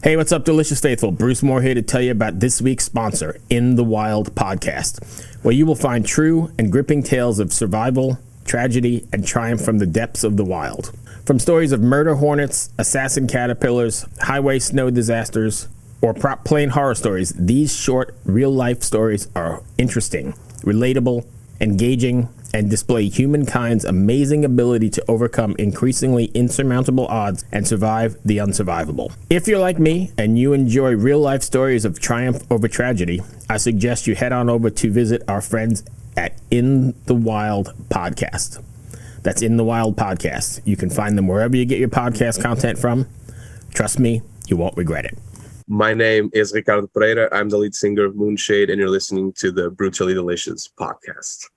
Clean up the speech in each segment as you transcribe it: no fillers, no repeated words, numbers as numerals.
Hey, what's up, Delicious Faithful? Bruce Moore here to tell you about this week's sponsor, In the Wild podcast, where you will find true and gripping tales of survival, tragedy, and triumph from the depths of the wild. From stories of murder hornets, assassin caterpillars, highway snow disasters, or prop plane horror stories, these short, real-life stories are interesting, relatable, engaging, and display humankind's amazing ability to overcome increasingly insurmountable odds and survive the unsurvivable. If you're like me and you enjoy real-life stories of triumph over tragedy, I suggest you head on over to visit our friends at In the Wild podcast. That's In the Wild podcast. You can find them wherever you get your podcast content from. Trust me, you won't regret it. My name is Ricardo Pereira. I'm the lead singer of Moonshade, and you're listening to the Brutally Delicious podcast.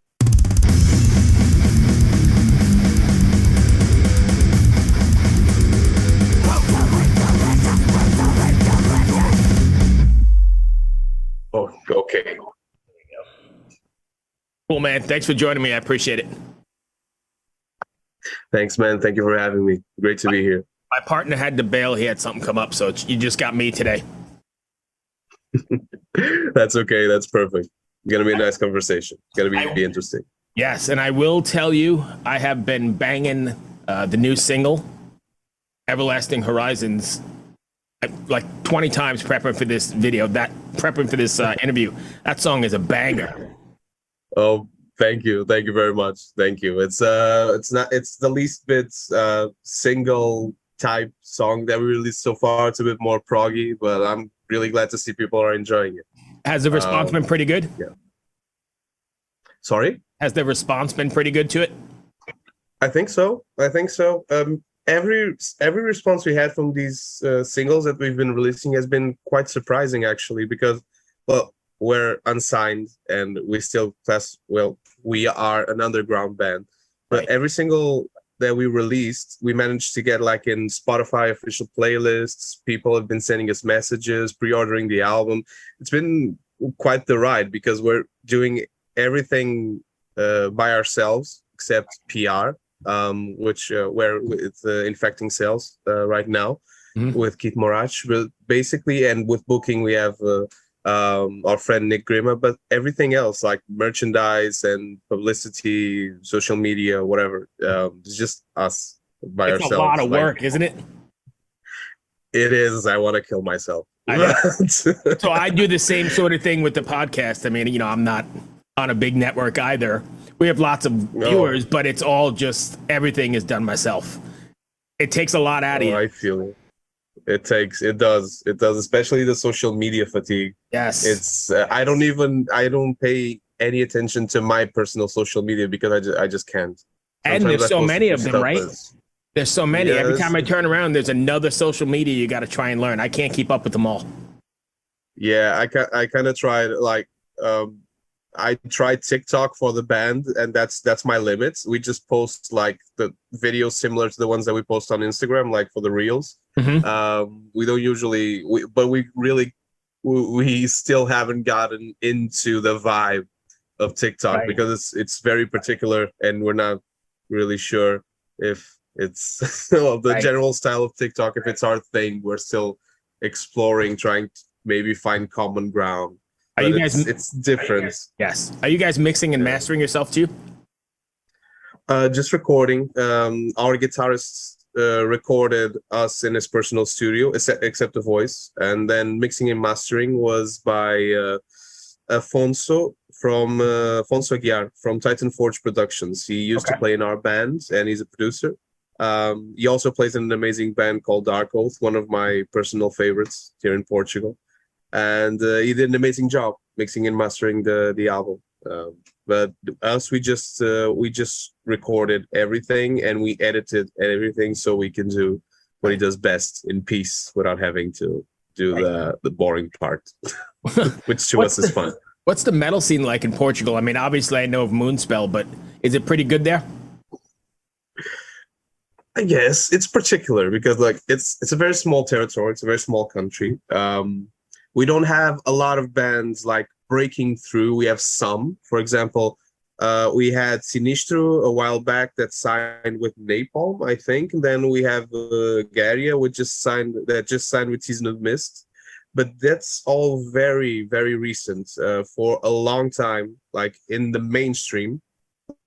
Oh, okay. Cool, man. Thanks for joining me. I appreciate it. Thanks, man. Thank you for having me. Great to be here. My partner had to bail. He had something come up, so you just got me today. That's okay. That's perfect. It's going to be a nice conversation. It's going to be interesting. Yes, and I will tell you, I have been banging the new single, Everlasting Horizons, like 20 times prepping for this interview. That song is a banger. Oh, thank you. Thank you very much. Thank you. It's the least bit single type song that we released so far. It's a bit more proggy, but I'm really glad to see people are enjoying it. Has the response been pretty good? Yeah. Sorry? Has the response been pretty good to it? I think so. Every response we had from these singles that we've been releasing has been quite surprising, actually, because, well, we're unsigned and we are an underground band. But right. Every single that we released, we managed to get like in Spotify official playlists. People have been sending us messages, pre-ordering the album. It's been quite the ride because we're doing everything by ourselves except PR, which where it's infecting sales right now with Keith Morach. But basically, and with booking, we have our friend Nick Grima, but everything else like merchandise and publicity, social media, whatever, it's just us by ourselves. It's a lot of work, isn't it? It is. I want to kill myself. So I do the same sort of thing with the podcast. I mean, I'm not on a big network either. We have lots of viewers, but it's all just everything is done myself. It takes a lot out of you. I feel it. It does, especially the social media fatigue. Yes. It's, I don't pay any attention to my personal social media because I just can't. And Sometimes there's so many of them, right? There's so many. Yes. Every time I turn around, there's another social media you got to try and learn. I can't keep up with them all. Yeah, I kind of tried, like, I tried TikTok for the band, and that's my limits. We just post like the videos similar to the ones that we post on Instagram, like for the reels. We don't usually, but we still haven't gotten into the vibe of TikTok, right? Because it's very particular, and we're not really sure if it's the right. General style of TikTok. If it's our thing, we're still exploring, trying to maybe find common ground. Are you guys? It's different. Yes. Are you guys mixing and mastering yourself too? Just recording. Our guitarist recorded us in his personal studio, except the voice, and then mixing and mastering was by Afonso Aguiar from Titan Forge Productions. He used to play in our band, and he's a producer. He also plays in an amazing band called Dark Oath, one of my personal favorites here in Portugal. And he did an amazing job mixing and mastering the album. But us, we just recorded everything and we edited everything so we can do what he does best in peace without having to do the boring part, which to us is fun. What's the metal scene like in Portugal? I mean, obviously I know of Moonspell, but is it pretty good there? I guess it's particular because like it's a very small territory. It's a very small country. We don't have a lot of bands like breaking through. We have some, for example, We had Sinistro a while back that signed with Napalm, I think. And then we have Garia, which just signed with Season of Mist. But that's all very, very recent. For a long time, like in the mainstream,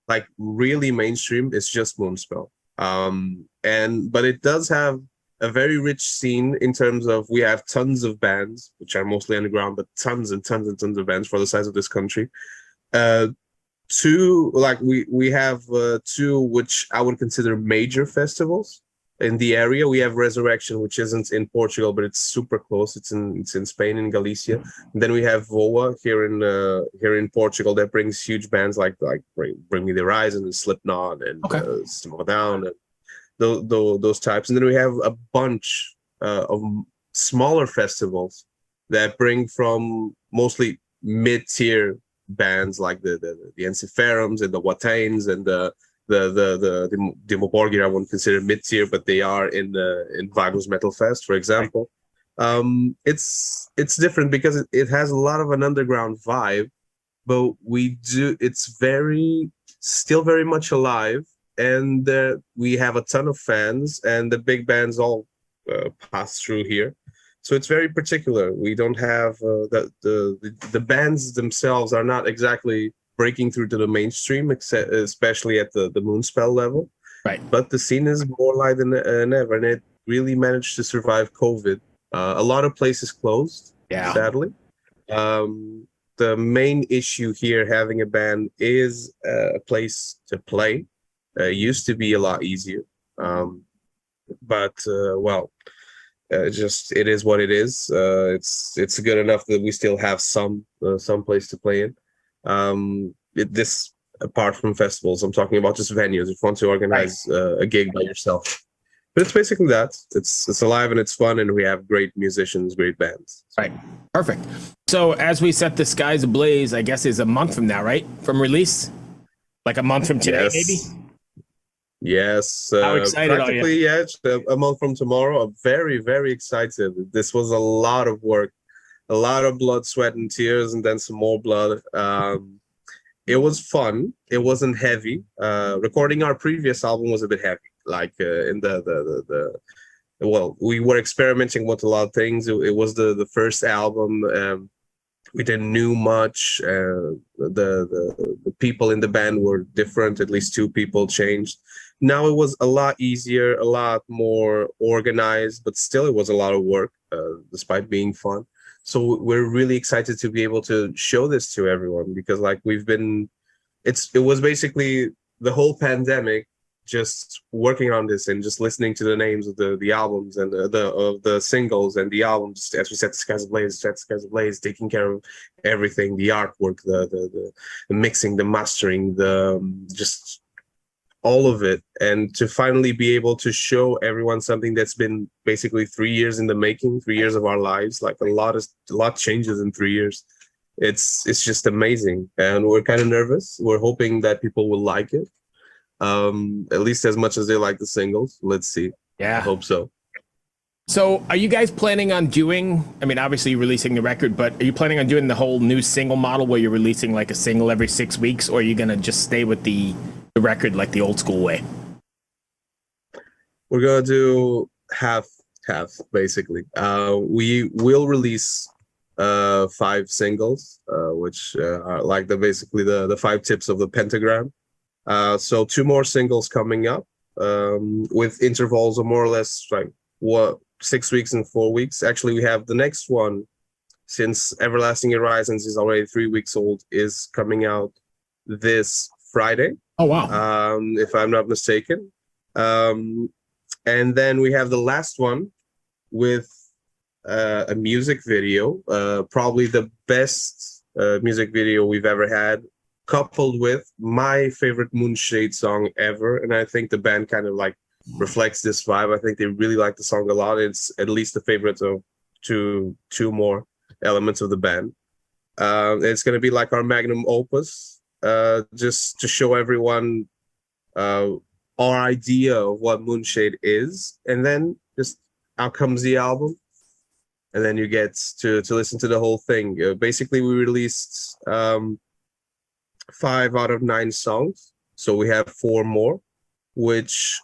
like really mainstream, it's just Moonspell. But it does have a very rich scene in terms of we have tons of bands, which are mostly underground, but tons and tons and tons of bands for the size of this country. Uh, Two, like we have two which I would consider major festivals in the area. We have Resurrection, which isn't in Portugal, but it's super close. It's in Spain, in Galicia. And then we have VOA here in Portugal that brings huge bands like Bring Me the Horizon and Slipknot and System of a Down and those types. And then we have a bunch of smaller festivals that bring from mostly mid-tier bands like the Ensiferums and the Watains and the Demoborgir. I wouldn't consider mid-tier, but they are in Vagos Metal Fest, for example. It's different because it has a lot of an underground vibe, but it's still very much alive, and we have a ton of fans, and the big bands all pass through here. So it's very particular. We don't have the bands themselves are not exactly breaking through to the mainstream, especially at the Moonspell level. Right. But the scene is more alive than ever, and it really managed to survive COVID. A lot of places closed, sadly. The main issue here, having a band, is a place to play. Used to be a lot easier, but it is what it is. It's good enough that we still have some place to play in. This apart from festivals, I'm talking about just venues. If you want to organize a gig by yourself, but it's basically that. It's alive and it's fun, and we have great musicians, great bands. Right, perfect. So as we set the skies ablaze, I guess is a month from now, right? From release, like a month from today, maybe. Yes. How excited are you? Yeah, a month from tomorrow. I'm very, very excited. This was a lot of work, a lot of blood, sweat, and tears, and then some more blood. It was fun. It wasn't heavy. Recording our previous album was a bit heavy. Like we were experimenting with a lot of things. It was the first album. We didn't know much. The people in the band were different. At least two people changed. Now it was a lot easier, a lot more organized, but still it was a lot of work, despite being fun. So we're really excited to be able to show this to everyone because it was basically the whole pandemic just working on this and just listening to the names of the albums and the singles and the albums as we set the skies ablaze, taking care of everything, the artwork, the mixing, the mastering, just all of it, and to finally be able to show everyone something that's been basically 3 years in the making, 3 years of our lives. Like a lot changes in 3 years. It's just amazing, and we're kind of nervous. We're hoping that people will like it, at least as much as they like the singles. Let's see. Yeah, I hope so. So are you guys planning on doing, I mean, obviously you're releasing the record, but are you planning on doing the whole new single model where you're releasing like a single every 6 weeks, or are you going to just stay with the record like the old school way? We're going to do half, basically. We will release 5 singles, which are like basically the 5 tips of the pentagram. So 2 more singles coming up, with intervals of more or less like 6 weeks and 4 weeks. Actually, we have the next one, since Everlasting Horizons is already 3 weeks old, is coming out this Friday. Oh, wow. If I'm not mistaken. And then we have the last one with a music video, probably the best music video we've ever had, coupled with my favorite Moonshade song ever. And I think the band kind of like reflects this vibe. I think they really like the song a lot. It's at least the favorite of two more elements of the band. It's going to be like our magnum opus, just to show everyone our idea of what Moonshade is. And then just out comes the album. And then you get to listen to the whole thing. Basically, we released 5 out of 9 songs. So we have 4 more, which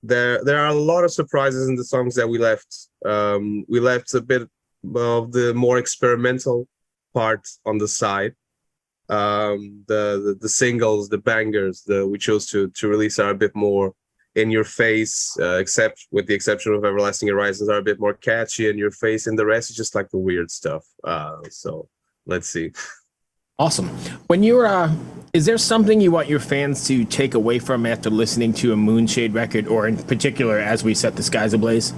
there are a lot of surprises in the songs that we left. We left a bit of the more experimental part on the side. The singles, the bangers, we chose to release are a bit more in your face, except with the exception of Everlasting Horizons, are a bit more catchy in your face, and the rest is just like the weird stuff. So let's see. Awesome. When you're, is there something you want your fans to take away from after listening to a Moonshade record, or in particular, as we set the skies ablaze?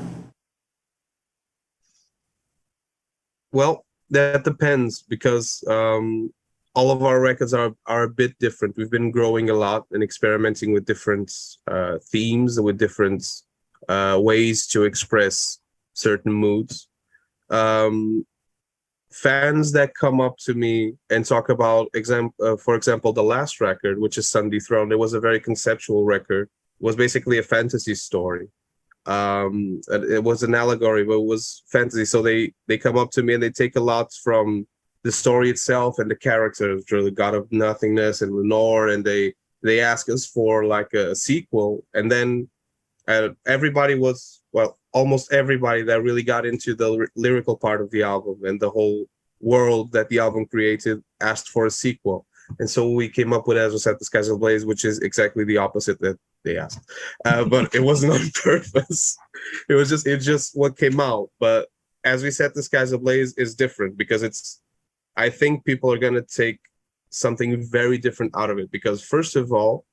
Well, that depends because all of our records are a bit different. We've been growing a lot and experimenting with different themes, with different ways to express certain moods. Fans that come up to me and talk about, for example, the last record, which is Sun Dethroned, it was a very conceptual record. It was basically a fantasy story. It was an allegory, but it was fantasy. So they come up to me and they take a lot from the story itself and the characters, the God of Nothingness and Lenore, and they ask us for like a sequel. And then everybody was, well, almost everybody that really got into the lyrical part of the album and the whole world that the album created asked for a sequel. And so we came up with As We Set the Skies Ablaze, which is exactly the opposite that they asked. But it wasn't on purpose. It just what came out. But As We Set the Skies Ablaze is different because I think people are going to take something very different out of it because, first of all,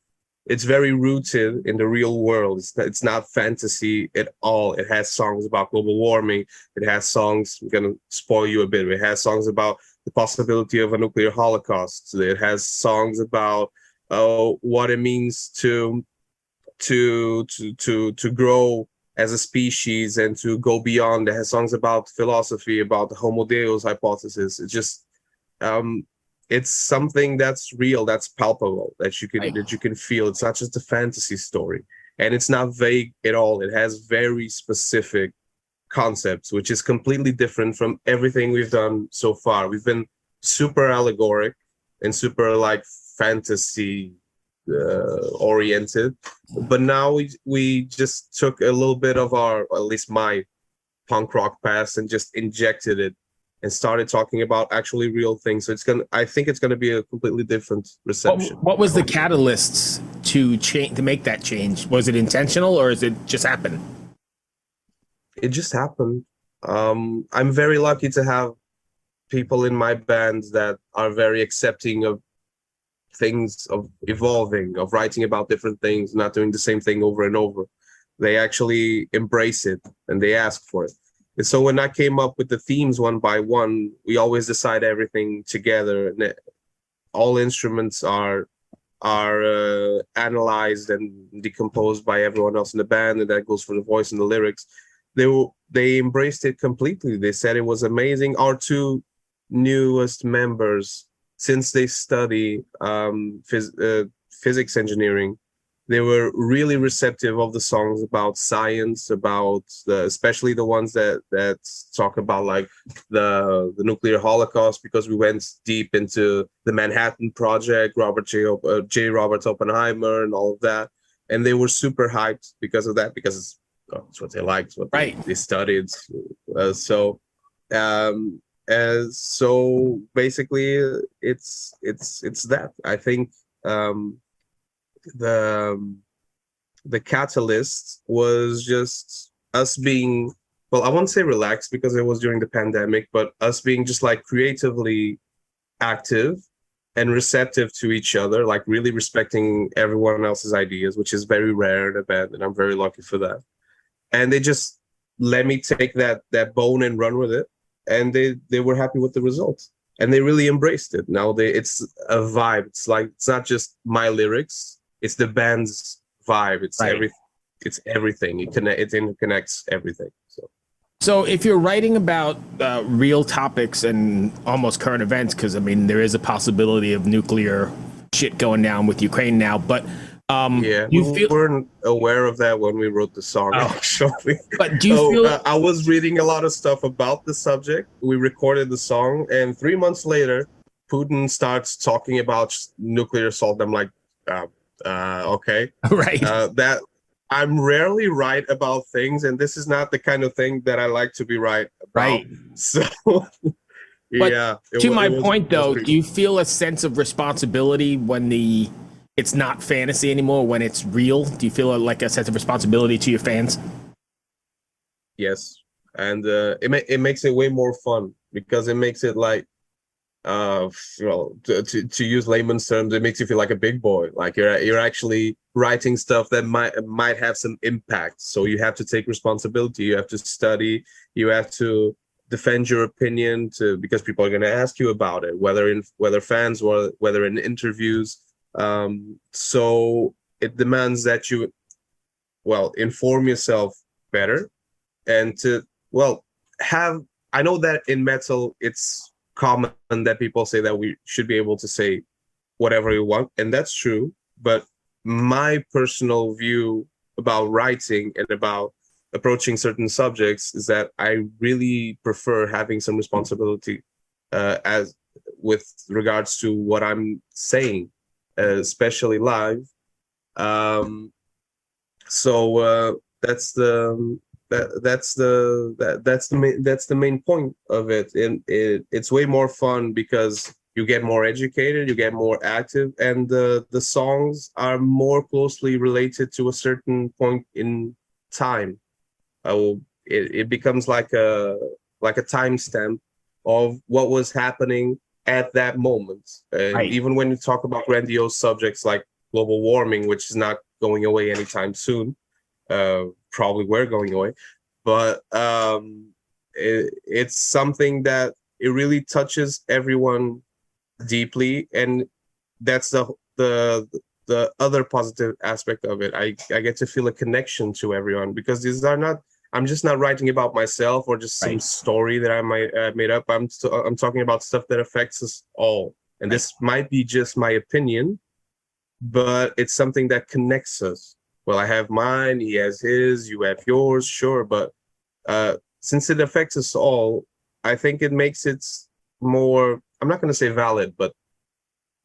it's very rooted in the real world. It's not fantasy at all. It has songs about global warming. It has songs, I'm going to spoil you a bit. It has songs about the possibility of a nuclear holocaust. It has songs about what it means to grow as a species and to go beyond. It has songs about philosophy, about the Homo Deus hypothesis. It's just it's something that's real, that's palpable, that you can feel. It's not just a fantasy story, and it's not vague at all. It has very specific concepts, which is completely different from everything we've done so far. We've been super allegoric and super like fantasy oriented, but now we just took a little bit of our, at least my punk rock past, and just injected it and started talking about actually real things. So I think it's gonna be a completely different reception. What was the catalyst to make that change? Was it intentional or is it just happened? It just happened. I'm very lucky to have people in my band that are very accepting of things, of evolving, of writing about different things, not doing the same thing over and over. They actually embrace it and they ask for it. And so when I came up with the themes one by one, we always decide everything together, and all instruments are analyzed and decomposed by everyone else in the band, and that goes for the voice and the lyrics. They embraced it completely. They said it was amazing. Our 2 newest members, since they study physics engineering, they were really receptive of the songs about science, about especially the ones that talk about like the nuclear holocaust, because we went deep into the Manhattan Project, J. Robert Oppenheimer, and all of that, and they were super hyped because of that, because it's what they liked, what they studied. So basically, it's that. I think the catalyst was just us being, well, I won't say relaxed because it was during the pandemic, but us being just like creatively active and receptive to each other, like really respecting everyone else's ideas, which is very rare in a band, and I'm very lucky for that. And they just let me take that bone and run with it, and they were happy with the results, and they really embraced it. Now it's a vibe. It's like, it's not just my lyrics, it's the band's vibe. It's it's everything. It interconnects everything. So if you're writing about real topics and almost current events, because I mean there is a possibility of nuclear shit going down with Ukraine now, but we weren't aware of that when we wrote the song. Actually, but do you feel? I was reading a lot of stuff about the subject. We recorded the song, and 3 months later, Putin starts talking about nuclear assault, I'm like, okay. Right. That I'm rarely right about things, and this is not the kind of thing that I like to be right about. Right. So, But yeah. to my point, it was though, pretty- do you feel a sense of responsibility when it's not fantasy anymore, when it's real? Do you feel like a sense of responsibility to your fans? Yes, and it makes it way more fun because it makes it like to use layman's terms, it makes you feel like a big boy, like you're actually writing stuff that might have some impact. So you have to take responsibility, you have to study, you have to defend your opinion because people are going to ask you about it, whether fans or whether in interviews. So it demands that you inform yourself better and have. I know that in metal it's common that people say that we should be able to say whatever we want, and that's true. But my personal view about writing and about approaching certain subjects is that I really prefer having some responsibility as with regards to what I'm saying, especially live. So that's the that's the main point of it, and it's way more fun because you get more educated, you get more active, and the songs are more closely related to a certain point in time. It becomes like a timestamp of what was happening at that moment. And Right. even when you talk about grandiose subjects like global warming, which is not going away anytime soon, probably we're going away, but it's something that it really touches everyone deeply, and that's the other positive aspect of it. I get to feel a connection to everyone because these are not. I'm just not writing about myself or just some Right. story that I might made up. I'm talking about stuff that affects us all, and this might be just my opinion, but it's something that connects us. Well, I have mine, he has his, you have yours, sure, but since it affects us all, I think it makes it more, I'm not going to say valid, but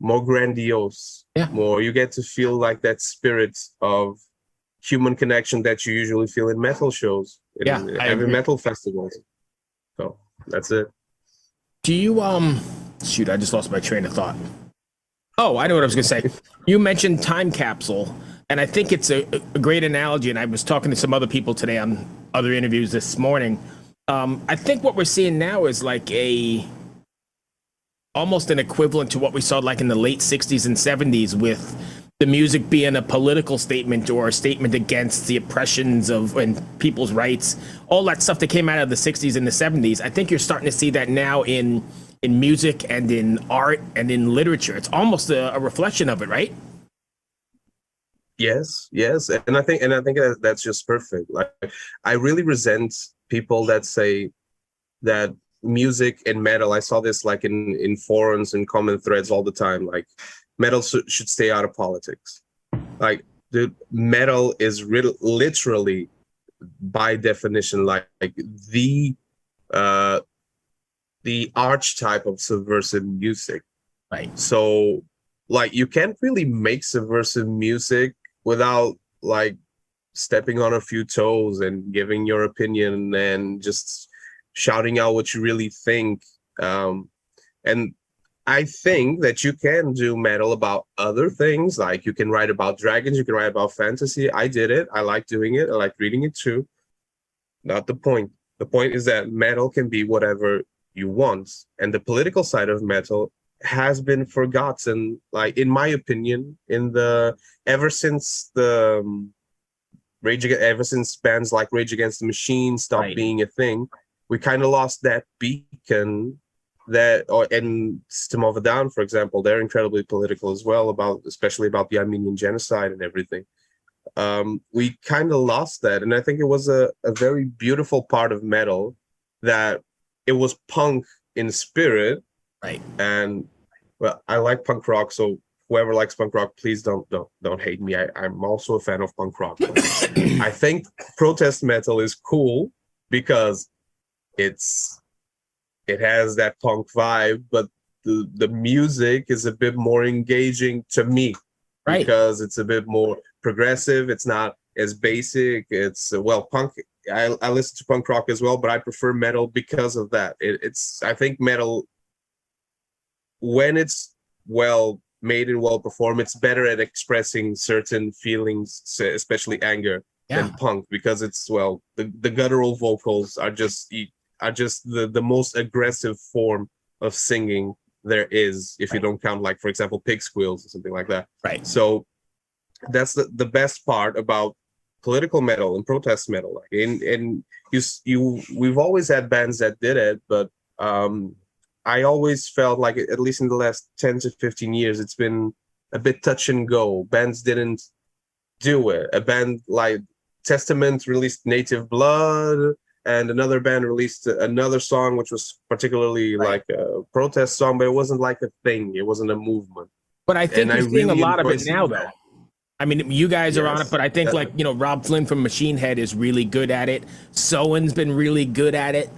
more grandiose. Yeah. More, you get to feel like that spirit of human connection that you usually feel in metal shows, in I heavy agree. metal festivals. So that's it. Do you shoot, I just lost my train of thought. Oh, I know what I was going to say. You mentioned time capsule, and I think it's a great analogy. And I was talking to some other people today on other interviews this morning. I think what we're seeing now is like almost an equivalent to what we saw like in the late 60s and 70s, with the music being a political statement or a statement against the oppressions of and people's rights, all that stuff that came out of the 60s and the 70s. I think you're starting to see that now in music and in art and in literature. It's almost a reflection of it, right? Yes, and I think that's just perfect. Like, I really resent people that say that music and metal. I saw this like in forums and comment threads all the time. Like, metal should stay out of politics. Like, dude, metal is literally, by definition, like the archetype of subversive music. Right. So, like, you can't really make subversive music without like stepping on a few toes and giving your opinion and just shouting out what you really think. And I think that you can do metal about other things. Like, you can write about dragons, you can write about fantasy. I did it. I like doing it. I like reading it too. Not the point. The point is that metal can be whatever you want. And the political side of metal has been forgotten, like, in my opinion, ever since ever since bands like Rage Against the Machine stopped being a thing, we kind of lost that beacon. And System of a Down, for example, they're incredibly political as well, especially about the Armenian genocide and everything. We kind of lost that, and I think it was a very beautiful part of metal, that it was punk in spirit. Right. And well, I like punk rock, so whoever likes punk rock, please don't hate me. I'm also a fan of punk rock. I think protest metal is cool because it has that punk vibe, but the music is a bit more engaging to me, Right. because it's a bit more progressive. It's not as basic. It's well, punk. I listen to punk rock as well, but I prefer metal because of that. It's I think metal, when it's well made and well performed, it's better at expressing certain feelings, especially anger, than punk, because it's well, the guttural vocals are just the most aggressive form of singing there is, if you don't count, like, for example, pig squeals or something like that. Right. So that's the best part about political metal and protest metal. Like, and we've always had bands that did it, but I always felt like, at least in the last 10 to 15 years, it's been a bit touch and go. Bands didn't do it. A band like Testament released Native Blood, and another band released another song which was particularly like a protest song, but it wasn't like a thing. It wasn't a movement. But I think you're seeing really a lot of it now, though. that. I mean, you guys are on it, but I think, like, you know, Rob Flynn from Machine Head is really good at it. Sowen's been really good at it.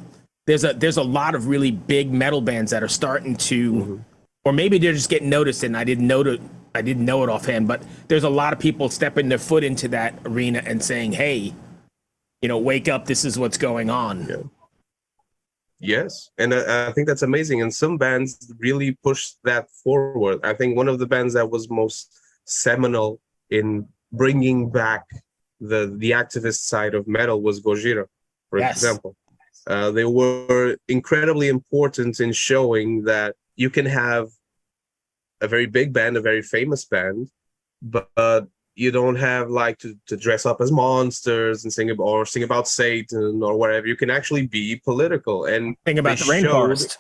There's a lot of really big metal bands that are starting to, or maybe they're just getting noticed, and I didn't know it offhand, but there's a lot of people stepping their foot into that arena and saying, hey, you know, wake up, this is what's going on. Yeah. Yes, and I think that's amazing. And some bands really push that forward. I think one of the bands that was most seminal in bringing back the activist side of metal was Gojira, for example. They were incredibly important in showing that you can have a very big band, a very famous band, but you don't have like to dress up as monsters and sing about Satan or whatever. You can actually be political and think about the rainforest.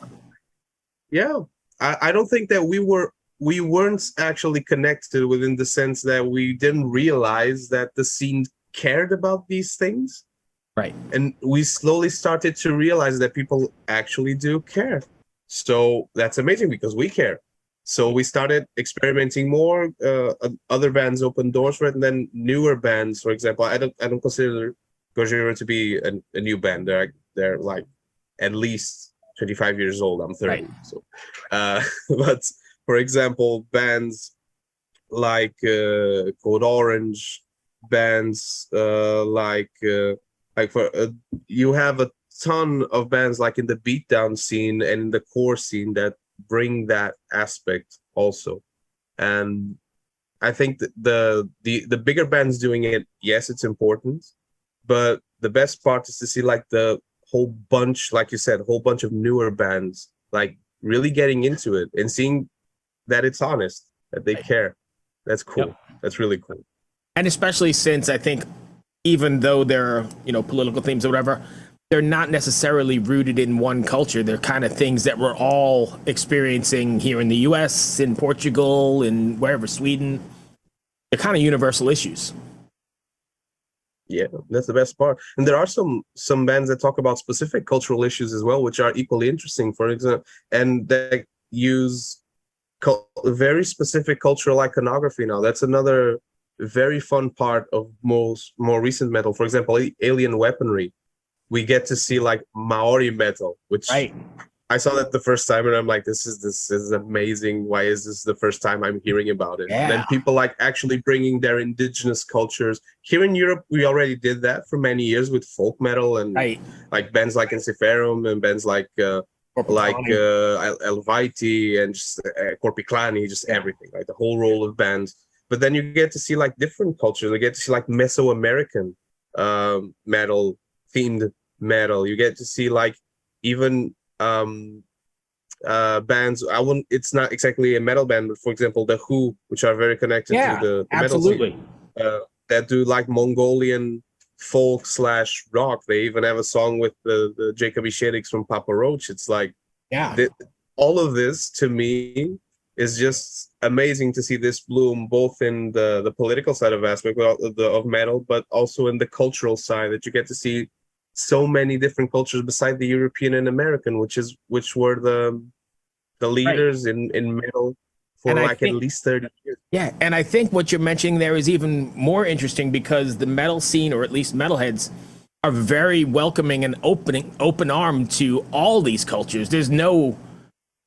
Yeah, I don't think that we weren't actually connected within the sense that we didn't realize that the scene cared about these things. Right. And we slowly started to realize that people actually do care. So that's amazing, because we care. So we started experimenting more. Other bands opened doors for it, and then newer bands, for example, I don't consider Gojira to be a new band. They're like at least 25 years old. I'm 30. Right. So, but for example, bands like Code Orange, bands you have a ton of bands like in the beatdown scene and in the core scene that bring that aspect also. And I think that the bigger bands doing it, yes, it's important, but the best part is to see like the whole bunch, like you said, a whole bunch of newer bands like really getting into it and seeing that it's honest, that they care. That's cool. Yep. That's really cool. And especially since I think, even though they're, you know, political themes or whatever, they're not necessarily rooted in one culture. They're kind of things that we're all experiencing here in the US, in Portugal, in wherever, Sweden. They're kind of universal issues. Yeah, that's the best part. And there are some bands that talk about specific cultural issues as well, which are equally interesting, for example, and they use very specific cultural iconography now. That's another very fun part of more recent metal. For example, Alien Weaponry. We get to see like Maori metal, which I saw that the first time and I'm like, this is amazing. Why is this the first time I'm hearing about it? Yeah. And then people like actually bringing their indigenous cultures. Here in Europe, we already did that for many years with folk metal and like bands like Ensiferum and bands like Elvite and just Corpiclani, just everything, like the whole roll of bands. But then you get to see like different cultures. You get to see like Mesoamerican metal, themed metal. You get to see like even bands. It's not exactly a metal band, but for example, the Who, which are very connected to the metal scene, that do like Mongolian folk / rock. They even have a song with the Jacob Ishedix from Papa Roach. It's like all of this to me is just amazing to see this bloom, both in the political side of aspect of metal, but also in the cultural side, that you get to see so many different cultures beside the European and American, which were the leaders in metal for at least 30 years. Yeah, and I think what you're mentioning there is even more interesting, because the metal scene, or at least metalheads, are very welcoming and open armed to all these cultures. There's no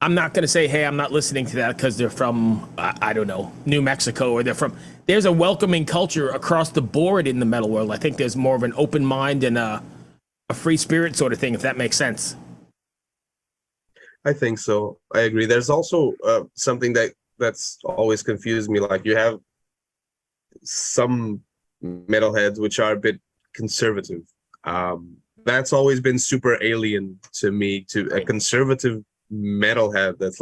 I'm not going to say, hey, I'm not listening to that because they're from, I don't know, New Mexico, or there's a welcoming culture across the board in the metal world. I think there's more of an open mind and a free spirit sort of thing, if that makes sense. I think so. I agree. There's also something that's always confused me. Like, you have some metalheads which are a bit conservative. That's always been super alien to me. To a conservative metalhead, that's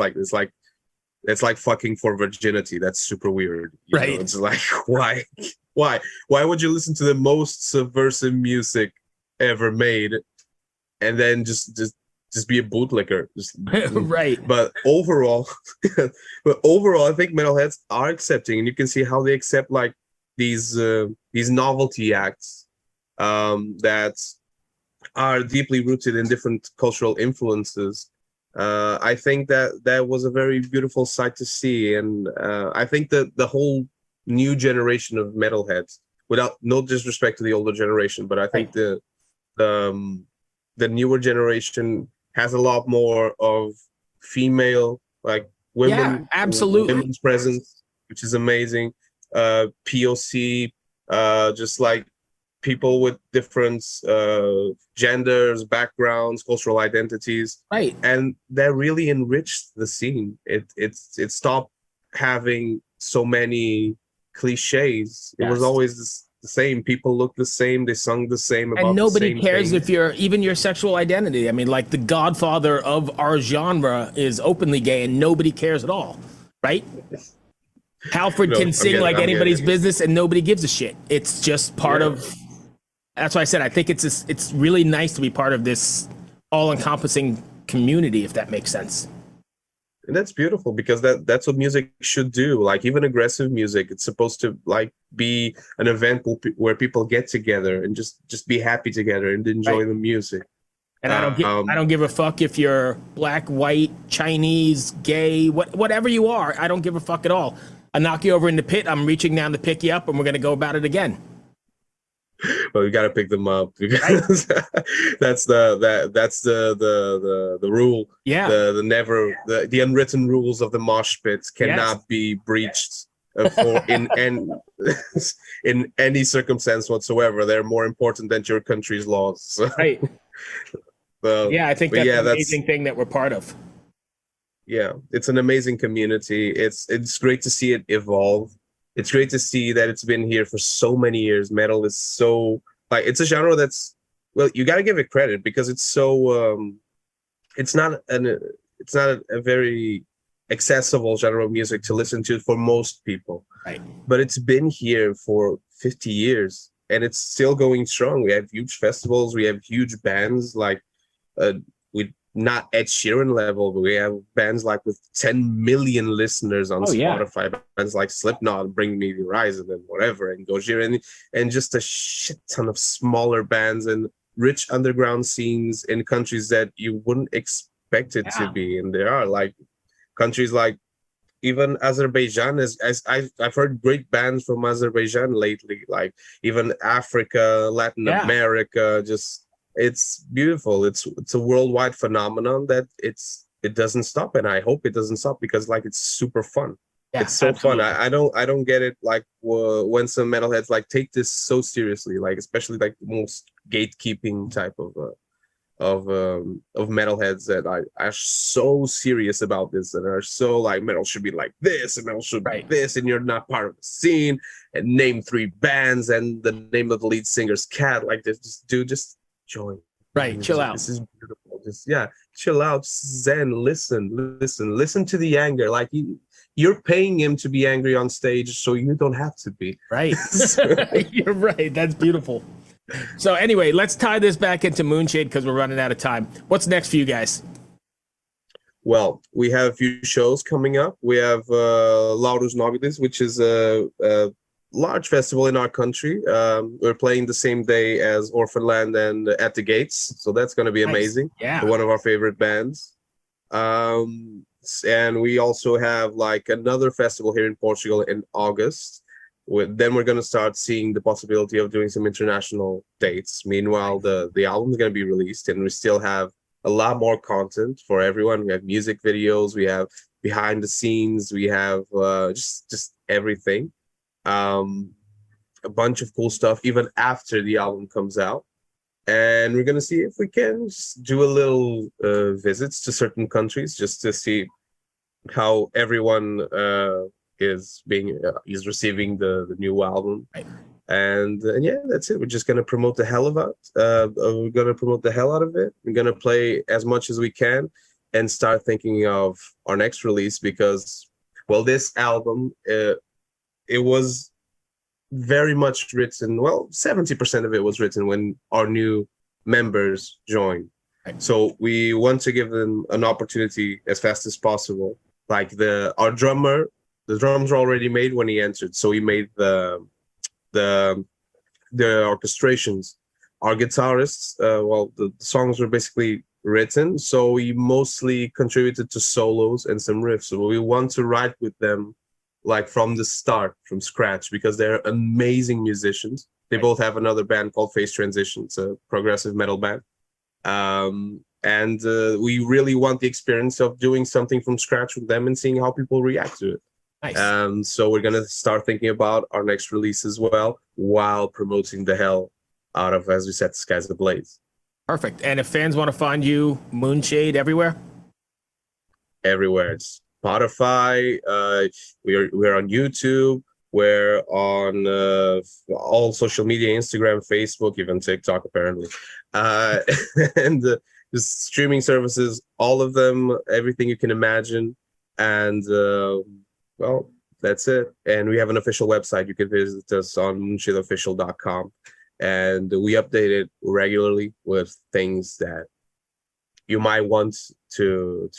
like fucking for virginity. That's super weird. You know? It's like, why would you listen to the most subversive music ever made, and then just be a bootlicker? Right. But overall, I think metalheads are accepting, and you can see how they accept like these novelty acts that are deeply rooted in different cultural influences. I think that was a very beautiful sight to see, and I think that the whole new generation of metalheads, without no disrespect to the older generation, but I think the newer generation has a lot more of female, like women, absolutely, women's presence, which is amazing. POC, just like people with different genders, backgrounds, cultural identities, right? And that really enriched the scene. It stopped having so many cliches. It was always the same. People looked the same. They sung the same. About and nobody the same cares thing. if you're even your sexual identity. I mean, like the godfather of our genre is openly gay, and nobody cares at all, right? Halford can sing like anybody's business, and nobody gives a shit. It's just part of. That's why I said I think it's really nice to be part of this all-encompassing community, if that makes sense. And that's beautiful, because that's what music should do. Like, even aggressive music, it's supposed to like be an event where people get together and just be happy together and enjoy the music. And I don't give a fuck if you're black, white, Chinese, gay, whatever you are. I don't give a fuck at all. I knock you over in the pit. I'm reaching down to pick you up, and we're gonna go about it again. But we got to pick them up, because that's the rule. Yeah. The unwritten rules of the mosh pit cannot be breached in any circumstance whatsoever. They're more important than your country's laws. So, right. Yeah, I think that's an amazing thing that we're part of. Yeah, it's an amazing community. It's great to see it evolve. It's great to see that it's been here for so many years. Metal is so, like, it's a genre that's, well, you got to give it credit, because it's so it's not a very accessible genre of music to listen to for most people. Right. But it's been here for 50 years, and it's still going strong. We have huge festivals, we have huge bands, like we not Ed Sheeran level, but we have bands like with 10 million listeners on Spotify. Bands like Slipknot, Bring Me the Horizon, and whatever, and Gojira, and just a shit ton of smaller bands and rich underground scenes in countries that you wouldn't expect it to be. And there are like countries like even Azerbaijan. I've heard great bands from Azerbaijan lately, like even Africa, Latin America. Just, it's beautiful. It's a worldwide phenomenon that it doesn't stop, and I hope it doesn't stop, because like it's super fun. It's so fun. I don't get it, like when some metalheads like take this so seriously, like especially like the most gatekeeping type of metalheads that are so serious about this, and are so like, metal should be like this, and metal should be this, and you're not part of the scene, and name 3 bands, and the name of the lead singer's cat. Like this, just join. Chill out. This is beautiful. Just chill out, zen, listen to the anger. Like you're paying him to be angry on stage, so you don't have to be. Right. You're right. That's beautiful. So anyway, let's tie this back into Moonshade, because we're running out of time. What's next for you guys? Well, we have a few shows coming up. We have Laurus Nobilis, which is a large festival in our country. We're playing the same day as Orphanland and At the Gates, so that's going to be amazing. Yeah, one of our favorite bands. And we also have like another festival here in Portugal in August. Then we're going to start seeing the possibility of doing some international dates. Meanwhile, the album is going to be released, and we still have a lot more content for everyone. We have music videos, we have behind the scenes, we have just everything. A bunch of cool stuff even after the album comes out. And we're gonna see if we can just do a little visits to certain countries just to see how everyone is receiving the new album. Right. And yeah, that's it. We're just gonna promote the hell of it. We're gonna promote the hell out of it. We're gonna play as much as we can and start thinking of our next release because, well, this album it was very much written. Well, 70% of it was written when our new members joined. Right. So we want to give them an opportunity as fast as possible. Like our drummer, the drums were already made when he entered, so he made the orchestrations. Our guitarists, the songs were basically written, so he mostly contributed to solos and some riffs. So we want to write with them like from the start, from scratch, because they're amazing musicians. They both have another band called Phase Transition. It's a progressive metal band. And we really want the experience of doing something from scratch with them and seeing how people react to it. Nice. So we're going to start thinking about our next release as well, while promoting the hell out of, as we said, Skies Ablaze. Perfect. And if fans want to find you, Moonshade everywhere? Everywhere. It's Spotify. We're on YouTube. We're on all social media, Instagram, Facebook, even TikTok, apparently. And just streaming services, all of them, everything you can imagine. And well, that's it. And we have an official website. You can visit us on moonshadeofficial.com. And we update it regularly with things that you might want to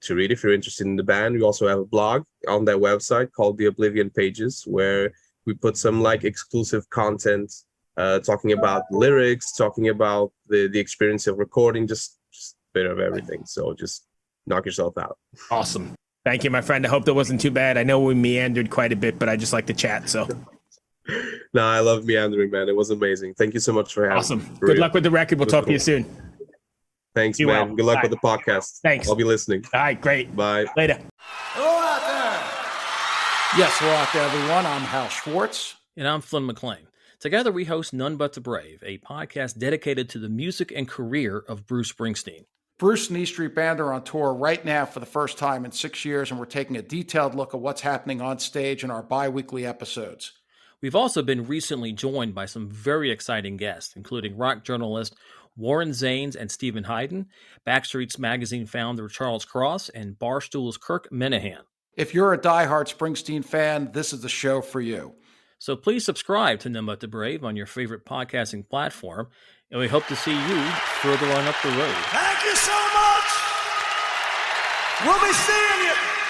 read if you're interested in the band. We also have a blog on that website called The Oblivion Pages, where we put some like exclusive content, talking about lyrics, talking about the experience of recording, just a bit of everything. So just knock yourself out. Awesome. Thank you, my friend. I hope that wasn't too bad. I know we meandered quite a bit, but I just like to chat. So, no, I love meandering, man. It was amazing. Thank you so much for having me. Awesome. Good luck with the record. We'll talk to you soon. Thanks, Be man. well. Good luck Bye. with the podcast. Thanks. I'll be listening. All right, great. Bye. Later. Hello out there. Yes, hello out there, everyone. I'm Hal Schwartz. And I'm Flynn McLean. Together we host None But the Brave, a podcast dedicated to the music and career of Bruce Springsteen. Bruce and E Street Band are on tour right now for the first time in 6 years, and we're taking a detailed look at what's happening on stage in our bi-weekly episodes. We've also been recently joined by some very exciting guests, including rock journalist Warren Zanes and Stephen Hayden, Backstreet's Magazine founder Charles Cross, and Barstool's Kirk Minahan. If you're a diehard Springsteen fan, this is the show for you. So please subscribe to None But the Brave on your favorite podcasting platform, and we hope to see you further on up the road. Thank you so much. We'll be seeing you.